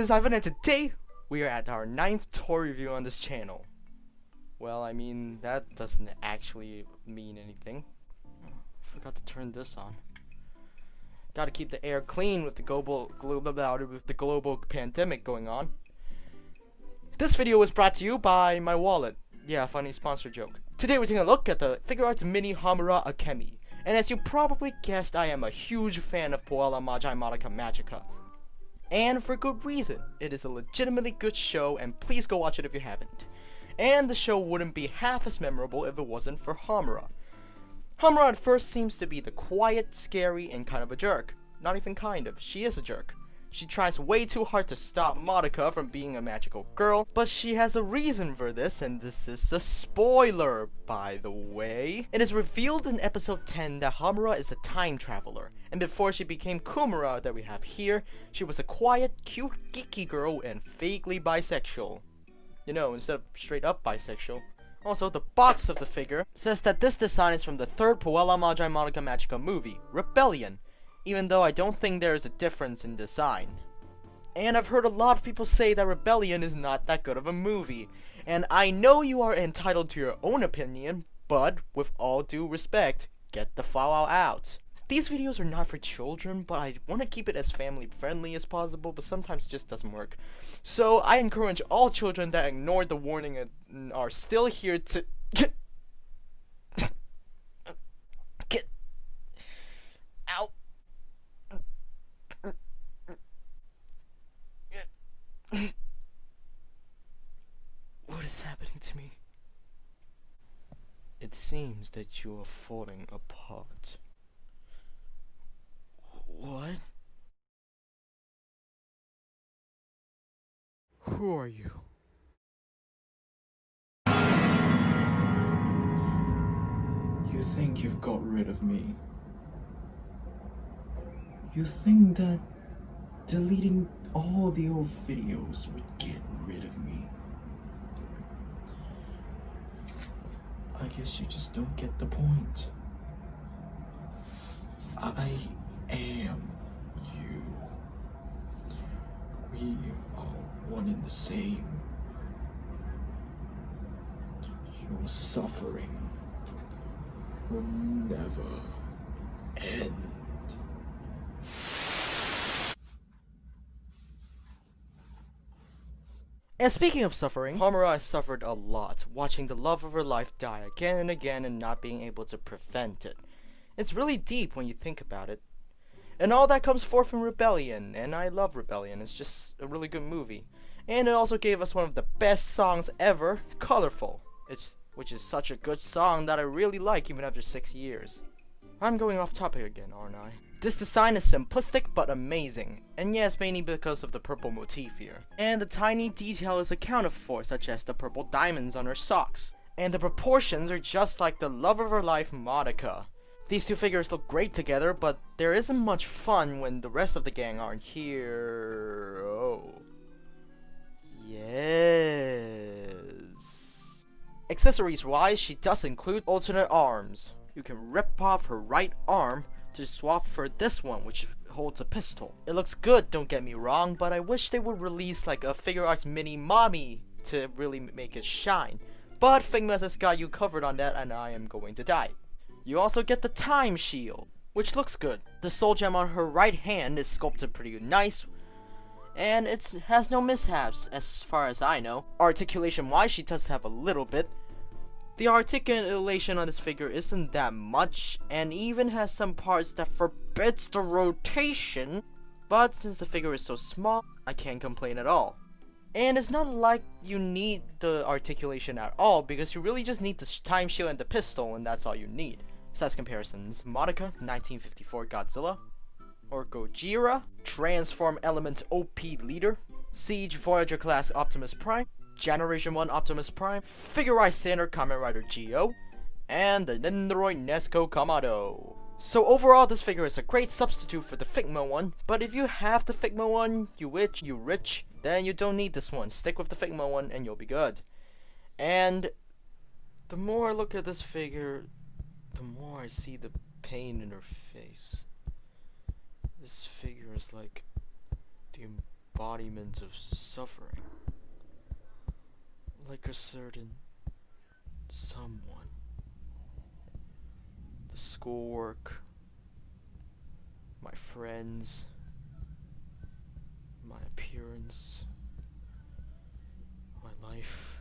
is Ivan, and today we are at our 9th toy review on this channel. Well, I mean, that doesn't actually mean anything. Oh, forgot to turn this on. Gotta keep the air clean with the global pandemic going on. This video was brought to you by my wallet. Yeah, funny sponsor joke. Today we're taking a look at the FiguartsMini HOMURA Akemi. And as you probably guessed, I am a huge fan of Puella Magi Madoka Magica. And for good reason. It is a legitimately good show, and please go watch it if you haven't. And the show wouldn't be half as memorable if it wasn't for HOMURA. HOMURA at first seems to be the quiet, scary, and kind of a jerk. Not even kind of, she is a jerk. She tries way too hard to stop Madoka from being a magical girl, but she has a reason for this, and this is a spoiler, by the way. It is revealed in episode 10 that HOMURA is a time traveler, and before she became Kumura that we have here, she was a quiet, cute, geeky girl and vaguely bisexual. You know, instead of straight up bisexual. Also, the box of the figure says that this design is from the third Puella Magi Madoka Magica movie, Rebellion, even though I don't think there is a difference in design. And I've heard a lot of people say that Rebellion is not that good of a movie, and I know you are entitled to your own opinion, but with all due respect, get the file out. These videos are not for children, but I want to keep it as family friendly as possible, but sometimes it just doesn't work. So I encourage all children that ignored the warning and are still here to get out. What is happening to me? It seems that you are falling apart. What? Who are you? You think you've got rid of me. You think that deleting all the old videos would get rid of me. I guess you just don't get the point. I am you. We are one and the same. Your suffering will never end. And speaking of suffering, HOMURA has suffered a lot, watching the love of her life die again and again and not being able to prevent it. It's really deep when you think about it. And all that comes forth from Rebellion, and I love Rebellion, it's just a really good movie. And it also gave us one of the best songs ever, Colorful, which is such a good song that I really like even after 6 years. I'm going off topic again, aren't I? This design is simplistic but amazing, and yes, mainly because of the purple motif here. And the tiny detail is accounted for, such as the purple diamonds on her socks. And the proportions are just like the love of her life, Madoka. These two figures look great together, but there isn't much fun when the rest of the gang aren't here. Oh. Yes. Accessories wise, she does include alternate arms. You can rip off her right arm to swap for this one, which holds a pistol. It looks good, don't get me wrong, but I wish they would release like a FiguartsMini Mommy to really make it shine. But Figma has got you covered on that, and I am going to die. You also get the time shield, which looks good. The soul gem on her right hand is sculpted pretty nice, and it has no mishaps as far as I know. Articulation wise, she does have a little bit. The articulation on this figure isn't that much, and even has some parts that forbids the rotation, but since the figure is so small, I can't complain at all. And it's not like you need the articulation at all, because you really just need the time shield and the pistol, and that's all you need. Size comparisons: Madoka, 1954 Godzilla, or Gojira, Transform Element OP Leader, Siege Voyager Class Optimus Prime, Generation 1 Optimus Prime, Figuarts Standard Kamen Rider Geo, and the Nendoroid Nesco Kamado. So overall, this figure is a great substitute for the Figma one, but if you have the Figma one, you rich, then you don't need this one. Stick with the Figma one and you'll be good. And the more I look at this figure, the more I see the pain in her face. This figure is like the embodiment of suffering. Like a certain someone. The schoolwork, my friends, my appearance, my life.